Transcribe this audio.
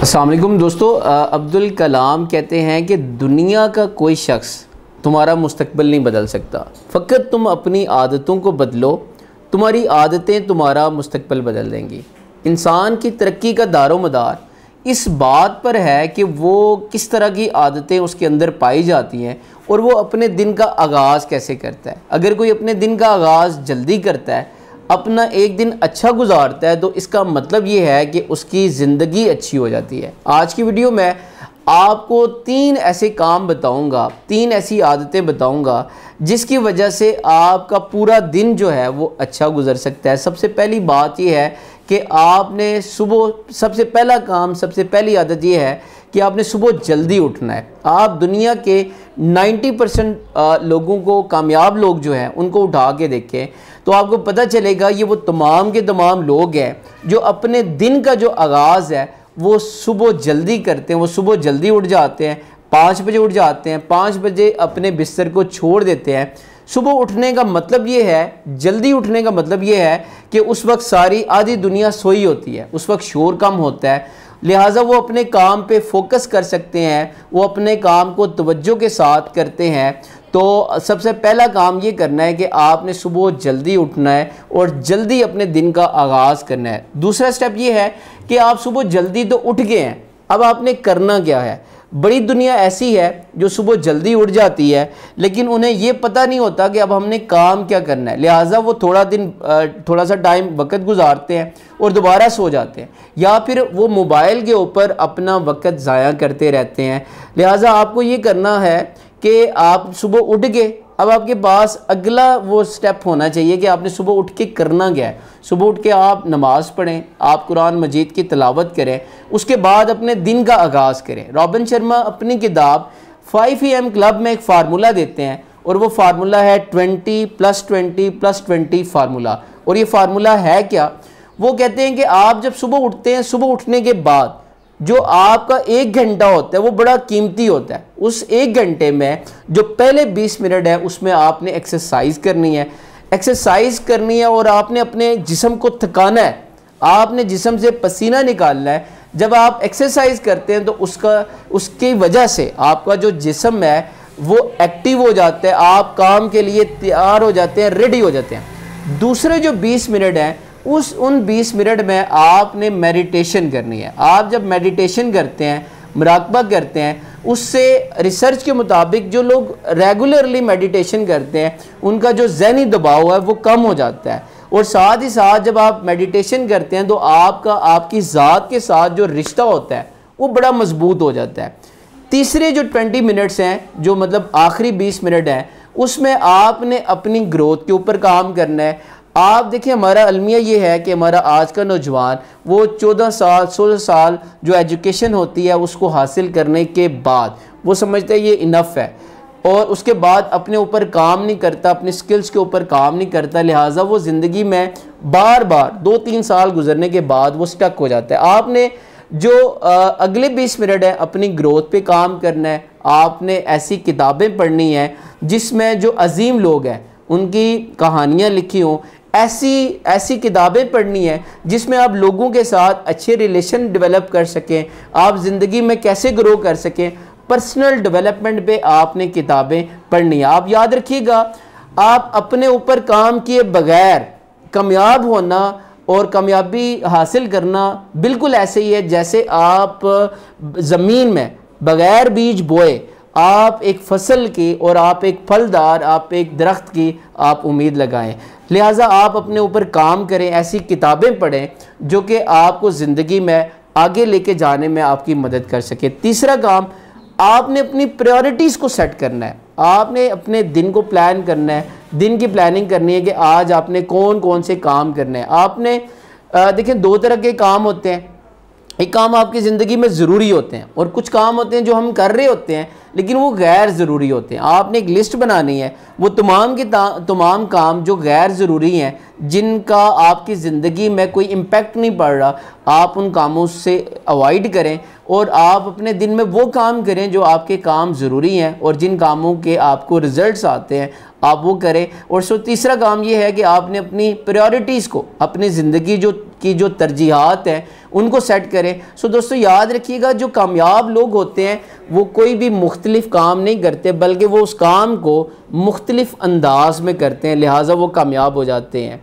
अस्सलाम वालेकुम दोस्तों। अब्दुल कलाम कहते हैं कि दुनिया का कोई शख्स तुम्हारा मुस्तकबिल नहीं बदल सकता, फ़कत तुम अपनी आदतों को बदलो, तुम्हारी आदतें तुम्हारा मुस्तकबिल बदल देंगी। इंसान की तरक्की का दारोमदार इस बात पर है कि वो किस तरह की आदतें उसके अंदर पाई जाती हैं और वो अपने दिन का आगाज़ कैसे करता है। अगर कोई अपने दिन का आगाज़ जल्दी करता है, अपना एक दिन अच्छा गुजारता है, तो इसका मतलब ये है कि उसकी ज़िंदगी अच्छी हो जाती है। आज की वीडियो में आपको 3 ऐसे काम बताऊंगा, 3 ऐसी आदतें बताऊंगा जिसकी वजह से आपका पूरा दिन जो है वो अच्छा गुजर सकता है। सबसे पहली बात यह है कि आपने सुबह सबसे पहला काम, सबसे पहली आदत ये है कि आपने सुबह जल्दी उठना है। आप दुनिया के 90% लोगों को, कामयाब लोग जो हैं उनको उठा के देखें तो आपको पता चलेगा ये वो तमाम के तमाम लोग हैं जो अपने दिन का जो आगाज़ है वो सुबह जल्दी करते हैं। वो सुबह जल्दी उठ जाते हैं, 5 बजे उठ जाते हैं, 5 बजे अपने बिस्तर को छोड़ देते हैं। सुबह उठने का मतलब ये है, जल्दी उठने का मतलब ये है कि उस वक्त सारी आधी दुनिया सोई होती है, उस वक्त शोर कम होता है, लिहाजा वो अपने काम पे फोकस कर सकते हैं, वो अपने काम को तवज्जो के साथ करते हैं। तो सबसे पहला काम ये करना है कि आपने सुबह जल्दी उठना है और जल्दी अपने दिन का आगाज़ करना है। दूसरा स्टेप ये है कि आप सुबह जल्दी तो उठ गए हैं, अब आपने करना क्या है। बड़ी दुनिया ऐसी है जो सुबह जल्दी उठ जाती है लेकिन उन्हें ये पता नहीं होता कि अब हमने काम क्या करना है, लिहाजा वो थोड़ा सा टाइम वक्त गुजारते हैं और दोबारा सो जाते हैं, या फिर वो मोबाइल के ऊपर अपना वक्त ज़ाया करते रहते हैं। लिहाजा आपको ये करना है कि आप सुबह उठ गए, अब आपके पास अगला वो स्टेप होना चाहिए कि आपने सुबह उठ के करना क्या है। सुबह उठ के आप नमाज़ पढ़ें, आप कुरान मजीद की तिलावत करें, उसके बाद अपने दिन का आगाज़ करें। रॉबिन शर्मा अपनी किताब 5 AM क्लब में एक फार्मूला देते हैं और वो फार्मूला है 20+20+20 फार्मूला। और ये फार्मूला है क्या? वो कहते हैं कि आप जब सुबह उठते हैं, सुबह उठने के बाद जो आपका 1 घंटा होता है वो बड़ा कीमती होता है। उस 1 घंटे में जो पहले 20 मिनट है उसमें आपने एक्सरसाइज करनी है, और आपने अपने जिस्म को थकाना है, आपने जिस्म से पसीना निकालना है। जब आप एक्सरसाइज करते हैं तो उसकी वजह से आपका जो जिस्म है वो एक्टिव हो जाता है, आप काम के लिए तैयार हो जाते हैं, रेडी हो जाते हैं। दूसरे जो 20 मिनट हैं उन 20 मिनट में आपने मेडिटेशन करनी है। आप जब मेडिटेशन करते हैं, मुराकबा करते हैं, उससे रिसर्च के मुताबिक जो लोग रेगुलरली मेडिटेशन करते हैं उनका जो ज़हनी दबाव है वो कम हो जाता है। और साथ ही साथ जब आप मेडिटेशन करते हैं तो आपकी ज़ात के साथ जो रिश्ता होता है वो बड़ा मजबूत हो जाता है। तीसरे जो 20 मिनट्स हैं, जो मतलब आखिरी 20 मिनट हैं, उसमें आपने अपनी ग्रोथ के ऊपर काम करना है। आप देखिए, हमारा अलमिया ये है कि हमारा आज का नौजवान वो 14 साल 16 साल जो एजुकेशन होती है उसको हासिल करने के बाद वो समझता है ये इनफ है, और उसके बाद अपने ऊपर काम नहीं करता, अपने स्किल्स के ऊपर काम नहीं करता। लिहाजा वो ज़िंदगी में बार बार 2-3 साल गुजरने के बाद वो स्टक हो जाता है। आपने जो अगले 20 मिनट है अपनी ग्रोथ पे काम करना है। आपने ऐसी किताबें पढ़नी हैं जिसमें जो अजीम लोग हैं उनकी कहानियाँ लिखी हों, ऐसी किताबें पढ़नी है जिसमें आप लोगों के साथ अच्छे रिलेशन डेवलप कर सकें, आप ज़िंदगी में कैसे ग्रो कर सकें, पर्सनल डेवलपमेंट पे आपने किताबें पढ़नी है। आप याद रखिएगा, आप अपने ऊपर काम किए बगैर कामयाब होना और कामयाबी हासिल करना बिल्कुल ऐसे ही है जैसे आप ज़मीन में बगैर बीज बोए आप एक फसल की और आप एक फलदार, आप एक दरख्त की आप उम्मीद लगाएं। लिहाजा आप अपने ऊपर काम करें, ऐसी किताबें पढ़ें जो कि आपको ज़िंदगी में आगे लेके जाने में आपकी मदद कर सके। तीसरा काम, आपने अपनी प्रायोरिटीज़ को सेट करना है। आपने अपने दिन को प्लान करना है, दिन की प्लानिंग करनी है कि आज आपने कौन कौन से काम करने हैं। आपने देखिए, 2 तरह के काम होते हैं। एक काम आपकी ज़िंदगी में ज़रूरी होते हैं और कुछ काम होते हैं जो हम कर रहे होते हैं लेकिन वो गैर ज़रूरी होते हैं। आपने एक लिस्ट बनानी है, वो तमाम के तमाम काम जो गैर ज़रूरी हैं, जिनका आपकी ज़िंदगी में कोई इम्पेक्ट नहीं पड़ रहा, आप उन कामों से अवॉइड करें और आप अपने दिन में वो काम करें जो आपके काम ज़रूरी हैं और जिन कामों के आपको रिज़ल्ट्स आते हैं आप वो करें। और तीसरा काम ये है कि आपने अपनी प्रायोरिटीज़ को, अपनी ज़िंदगी जो तरजीहात हैं उनको सेट करें। दोस्तों याद रखिएगा, जो कामयाब लोग होते हैं वो कोई भी मुख्तलिफ काम नहीं करते, बल्कि वो उस काम को मुख्तलिफ अंदाज में करते हैं, लिहाजा वो कामयाब हो जाते हैं।